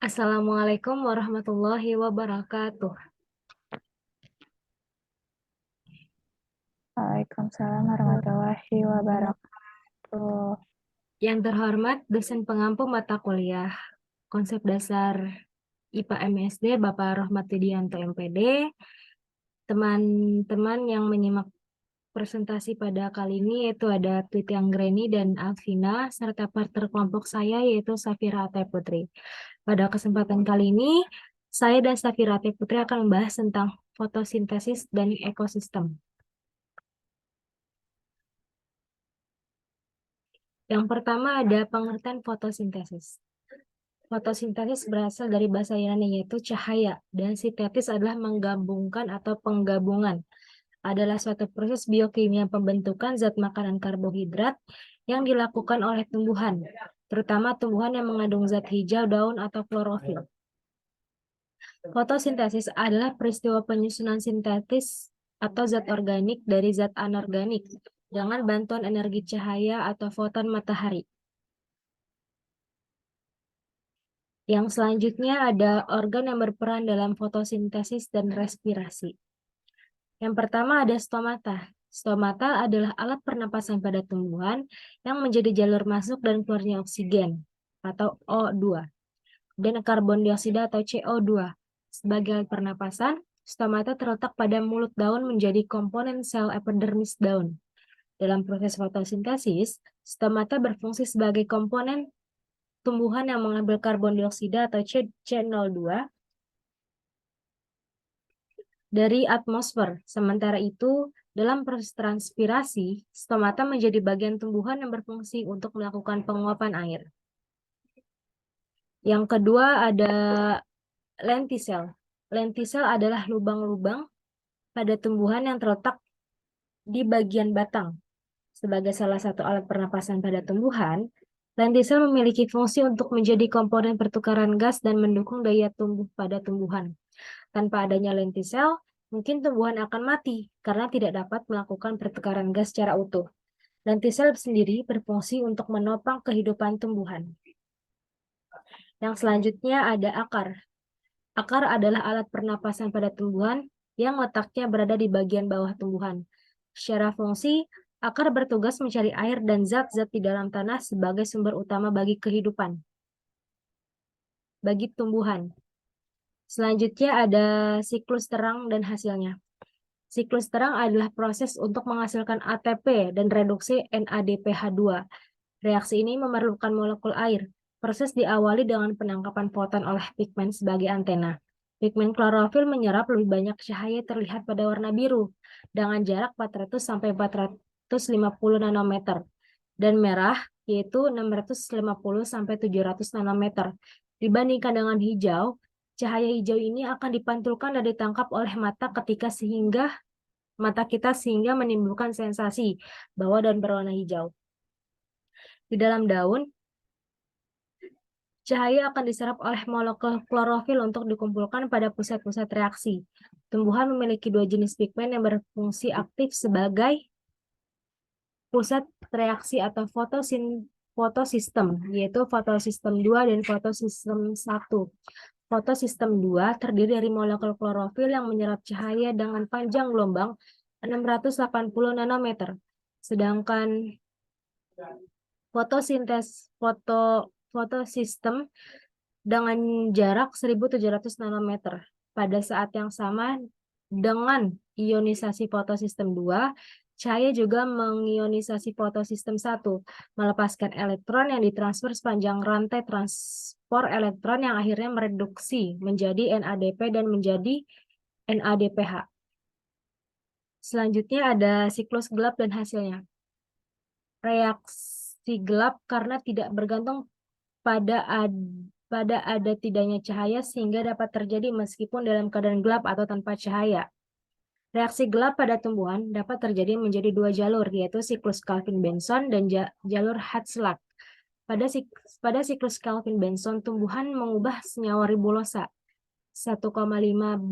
Assalamualaikum warahmatullahi wabarakatuh. Waalaikumsalam warahmatullahi wabarakatuh. Yang terhormat dosen pengampu mata kuliah konsep dasar IPA MSD Bapak Rohmat Widianto MPD, teman-teman yang menyimak presentasi pada kali ini yaitu ada Twiti Anggreni dan Alvina, serta partner kelompok saya yaitu Safira Atay Putri. Pada kesempatan kali ini, saya dan Safira Atay Putri akan membahas tentang fotosintesis dan ekosistem. Yang pertama ada pengertian fotosintesis. Fotosintesis berasal dari bahasa Yunani yaitu cahaya, dan sintetis adalah menggabungkan atau penggabungan. Adalah suatu proses biokimia pembentukan zat makanan karbohidrat yang dilakukan oleh tumbuhan, terutama tumbuhan yang mengandung zat hijau daun atau klorofil. Fotosintesis adalah peristiwa penyusunan sintetis atau zat organik dari zat anorganik dengan bantuan energi cahaya atau foton matahari. Yang selanjutnya ada organ yang berperan dalam fotosintesis dan respirasi. Yang pertama ada stomata. Stomata adalah alat pernapasan pada tumbuhan yang menjadi jalur masuk dan keluarnya oksigen atau O2 dan karbon dioksida atau CO2. Sebagai alat pernapasan, stomata terletak pada mulut daun menjadi komponen sel epidermis daun. Dalam proses fotosintesis, stomata berfungsi sebagai komponen tumbuhan yang mengambil karbon dioksida atau C02 dari atmosfer. Sementara itu, dalam proses transpirasi, stomata menjadi bagian tumbuhan yang berfungsi untuk melakukan penguapan air. Yang kedua ada lentisel. Lentisel adalah lubang-lubang pada tumbuhan yang terletak di bagian batang. Sebagai salah satu alat pernapasan pada tumbuhan, lentisel memiliki fungsi untuk menjadi komponen pertukaran gas dan mendukung daya tumbuh pada tumbuhan. Tanpa adanya lentisel, mungkin tumbuhan akan mati karena tidak dapat melakukan pertukaran gas secara utuh. Lentisel sendiri berfungsi untuk menopang kehidupan tumbuhan. Yang selanjutnya ada akar. Akar adalah alat pernapasan pada tumbuhan yang letaknya berada di bagian bawah tumbuhan. Secara fungsi, akar bertugas mencari air dan zat-zat di dalam tanah sebagai sumber utama bagi kehidupan, bagi tumbuhan. Selanjutnya ada siklus terang dan hasilnya. Siklus terang adalah proses untuk menghasilkan ATP dan reduksi NADPH2. Reaksi ini memerlukan molekul air. Proses diawali dengan penangkapan foton oleh pigmen sebagai antena. Pigmen klorofil menyerap lebih banyak cahaya terlihat pada warna biru dengan jarak 400 sampai 450 nanometer dan merah yaitu 650 sampai 700 nanometer. Dibandingkan dengan hijau, cahaya hijau ini akan dipantulkan dan ditangkap oleh mata kita sehingga menimbulkan sensasi bahwa daun berwarna hijau. Di dalam daun, cahaya akan diserap oleh molekul klorofil untuk dikumpulkan pada pusat-pusat reaksi. Tumbuhan memiliki dua jenis pigmen yang berfungsi aktif sebagai pusat reaksi atau fotosistem, yaitu fotosistem 2 dan fotosistem 1. Fotosistem 2 terdiri dari molekul klorofil yang menyerap cahaya dengan panjang gelombang 680 nanometer. Sedangkan fotosistem dengan jarak 1700 nanometer. Pada saat yang sama dengan ionisasi fotosistem 2, cahaya juga mengionisasi fotosistem 1, melepaskan elektron yang ditransfer sepanjang rantai transport elektron yang akhirnya mereduksi menjadi NADP dan menjadi NADPH. Selanjutnya ada siklus gelap dan hasilnya. Reaksi gelap karena tidak bergantung pada ada tidaknya cahaya sehingga dapat terjadi meskipun dalam keadaan gelap atau tanpa cahaya. Reaksi gelap pada tumbuhan dapat terjadi menjadi dua jalur, yaitu siklus Calvin-Benson dan jalur Hertzsprung. Pada siklus Calvin-Benson, tumbuhan mengubah senyawa ribosa 1,5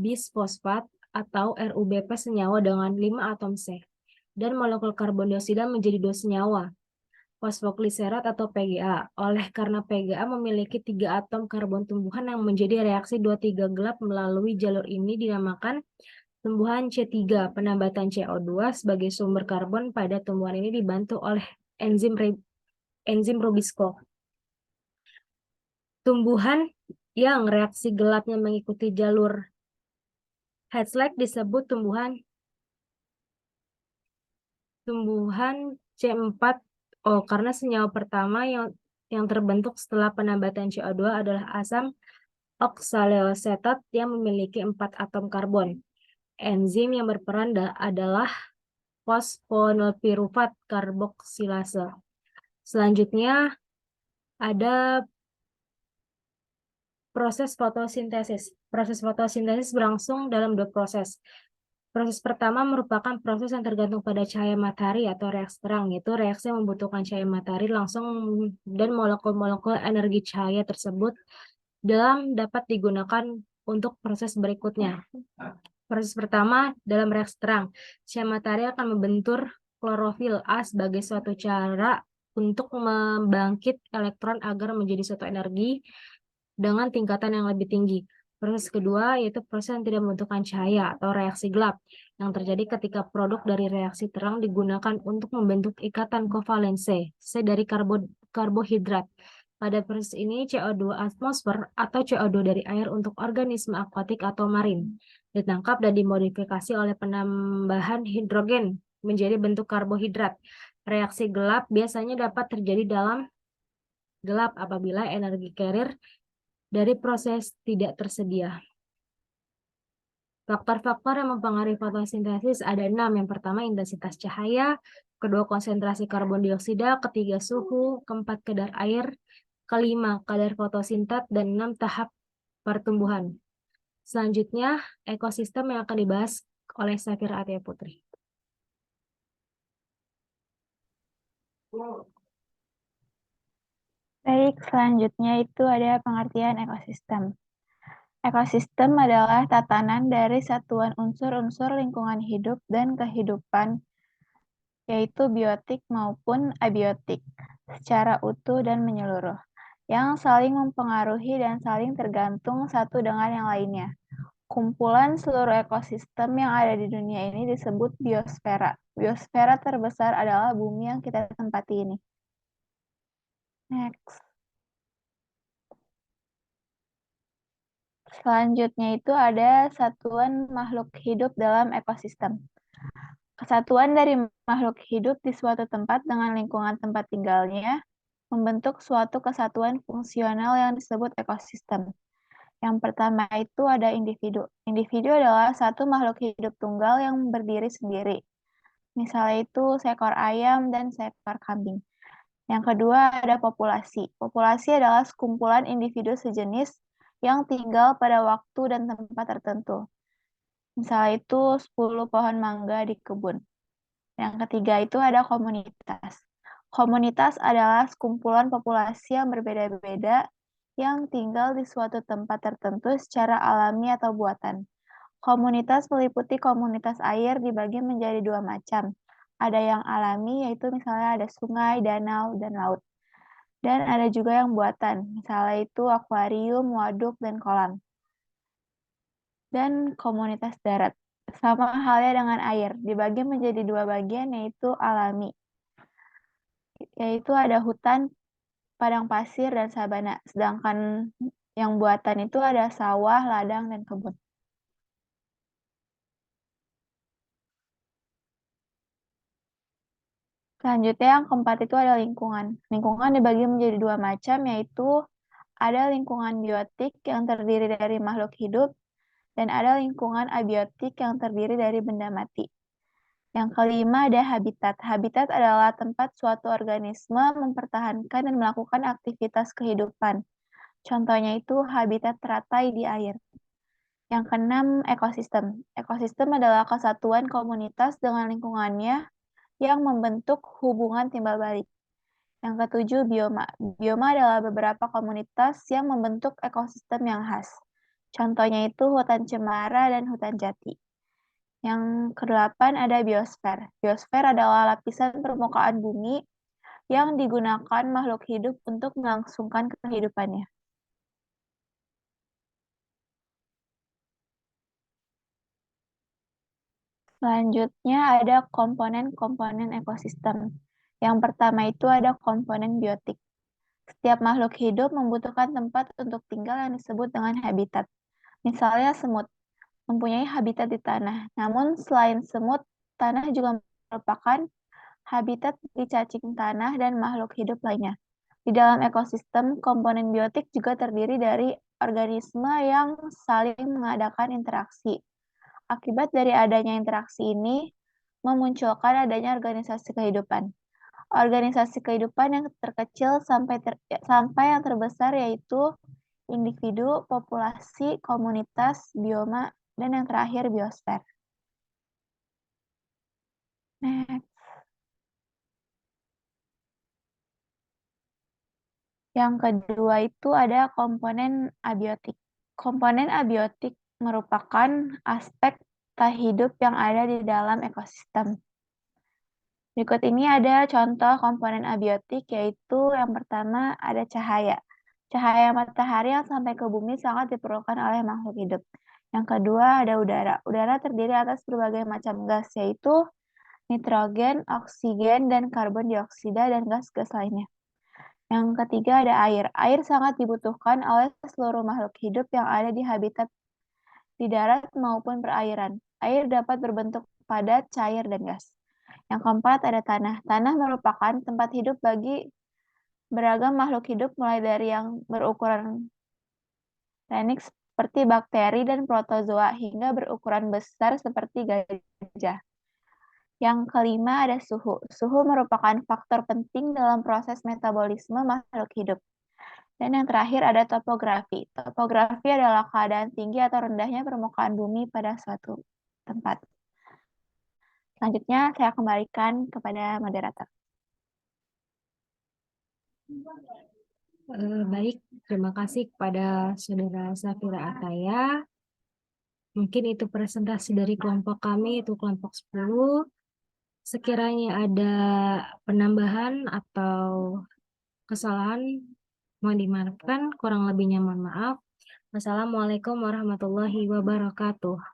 bisfosfat atau RUBP senyawa dengan 5 atom C dan molekul karbon dioksida menjadi 2 senyawa. fosfogliserat atau PGA. Oleh karena PGA memiliki 3 atom karbon tumbuhan yang menjadi reaksi 23 gelap melalui jalur ini dinamakan tumbuhan C3. Penambatan CO2 sebagai sumber karbon pada tumbuhan ini dibantu oleh enzim Rubisco. Tumbuhan yang reaksi gelapnya mengikuti jalur Hertzsprung disebut tumbuhan C4. Karena senyawa pertama yang terbentuk setelah penambatan CO2 adalah asam oksaleosetat yang memiliki 4 atom karbon. Enzim yang berperan adalah fosfonilpirufat karboksilase. Selanjutnya ada proses fotosintesis. Proses fotosintesis berlangsung dalam 2 proses. Proses pertama merupakan proses yang tergantung pada cahaya matahari atau reaksi terang, yaitu reaksi yang membutuhkan cahaya matahari langsung dan molekul-molekul energi cahaya tersebut dapat digunakan untuk proses berikutnya. Proses pertama dalam reaksi terang, cahaya matahari akan membentur klorofil A sebagai suatu cara untuk membangkit elektron agar menjadi suatu energi dengan tingkatan yang lebih tinggi. Proses kedua yaitu proses yang tidak membutuhkan cahaya atau reaksi gelap yang terjadi ketika produk dari reaksi terang digunakan untuk membentuk ikatan kovalensi C dari karbohidrat. Pada proses ini CO2 atmosfer atau CO2 dari air untuk organisme akuatik atau marin ditangkap dan dimodifikasi oleh penambahan hidrogen menjadi bentuk karbohidrat. Reaksi gelap biasanya dapat terjadi dalam gelap apabila energi carrier dari proses tidak tersedia. Faktor-faktor yang mempengaruhi fotosintesis ada 6. Yang pertama intensitas cahaya, kedua konsentrasi karbon dioksida, ketiga suhu, keempat kadar air, kelima kadar fotosintat, dan 6 tahap pertumbuhan. Selanjutnya ekosistem yang akan dibahas oleh Safira Atia Putri. Baik, selanjutnya itu ada pengertian ekosistem. Ekosistem adalah tatanan dari satuan unsur-unsur lingkungan hidup dan kehidupan, yaitu biotik maupun abiotik, secara utuh dan menyeluruh, yang saling mempengaruhi dan saling tergantung satu dengan yang lainnya. Kumpulan seluruh ekosistem yang ada di dunia ini disebut biosfera. Biosfera terbesar adalah bumi yang kita tempati ini. Next. Selanjutnya itu ada satuan makhluk hidup dalam ekosistem. Kesatuan dari makhluk hidup di suatu tempat dengan lingkungan tempat tinggalnya membentuk suatu kesatuan fungsional yang disebut ekosistem. Yang pertama itu ada individu. Individu adalah satu makhluk hidup tunggal yang berdiri sendiri. Misalnya itu seekor ayam dan seekor kambing. Yang kedua ada populasi. Populasi adalah sekumpulan individu sejenis yang tinggal pada waktu dan tempat tertentu. Misalnya itu 10 pohon mangga di kebun. Yang ketiga itu ada komunitas. Komunitas adalah sekumpulan populasi yang berbeda-beda yang tinggal di suatu tempat tertentu secara alami atau buatan. Komunitas meliputi komunitas air dibagi menjadi 2 macam. Ada yang alami, yaitu misalnya ada sungai, danau, dan laut. Dan ada juga yang buatan, misalnya itu akuarium, waduk, dan kolam. Dan komunitas darat. Sama halnya dengan air, dibagi menjadi 2 bagian, yaitu alami. Yaitu ada hutan, padang pasir, dan sabana. Sedangkan yang buatan itu ada sawah, ladang, dan kebun. Selanjutnya yang keempat itu ada lingkungan. Lingkungan dibagi menjadi 2 macam, yaitu ada lingkungan biotik yang terdiri dari makhluk hidup, dan ada lingkungan abiotik yang terdiri dari benda mati. Yang kelima ada habitat. Habitat adalah tempat suatu organisme mempertahankan dan melakukan aktivitas kehidupan. Contohnya itu habitat teratai di air. Yang keenam ekosistem. Ekosistem adalah kesatuan komunitas dengan lingkungannya yang membentuk hubungan timbal balik. Yang ketujuh, bioma. Bioma adalah beberapa komunitas yang membentuk ekosistem yang khas. Contohnya itu hutan cemara dan hutan jati. Yang kedelapan ada biosfer. Biosfer adalah lapisan permukaan bumi yang digunakan makhluk hidup untuk melangsungkan kehidupannya. Selanjutnya ada komponen-komponen ekosistem. Yang pertama itu ada komponen biotik. Setiap makhluk hidup membutuhkan tempat untuk tinggal yang disebut dengan habitat. Misalnya semut mempunyai habitat di tanah. Namun selain semut, tanah juga merupakan habitat di cacing tanah dan makhluk hidup lainnya. Di dalam ekosistem, komponen biotik juga terdiri dari organisme yang saling mengadakan interaksi. Akibat dari adanya interaksi ini, memunculkan adanya organisasi kehidupan. Organisasi kehidupan yang terkecil sampai yang terbesar yaitu individu, populasi, komunitas, bioma, dan yang terakhir biosfer. Next. Yang kedua itu ada komponen abiotik. Komponen abiotik merupakan aspek tak hidup yang ada di dalam ekosistem. Berikut ini ada contoh komponen abiotik, yaitu yang pertama ada cahaya. Cahaya matahari yang sampai ke bumi sangat diperlukan oleh makhluk hidup. Yang kedua ada udara. Udara terdiri atas berbagai macam gas, yaitu nitrogen, oksigen, dan karbon dioksida, dan gas-gas lainnya. Yang ketiga ada air. Air sangat dibutuhkan oleh seluruh makhluk hidup yang ada di habitat di darat maupun perairan. Air dapat berbentuk padat, cair, dan gas. Yang keempat ada tanah. Tanah merupakan tempat hidup bagi beragam makhluk hidup mulai dari yang berukuran renik seperti bakteri dan protozoa hingga berukuran besar seperti gajah. Yang kelima ada suhu. Suhu merupakan faktor penting dalam proses metabolisme makhluk hidup. Dan yang terakhir ada topografi. Topografi adalah keadaan tinggi atau rendahnya permukaan bumi pada suatu tempat. Selanjutnya saya kembalikan kepada moderator. Baik, terima kasih kepada Saudara Safira Ataya. Mungkin itu presentasi dari kelompok kami, itu kelompok 10. Sekiranya ada penambahan atau kesalahan, mohon dimaafkan. Kurang lebihnya mohon maaf. Wassalamualaikum warahmatullahi wabarakatuh.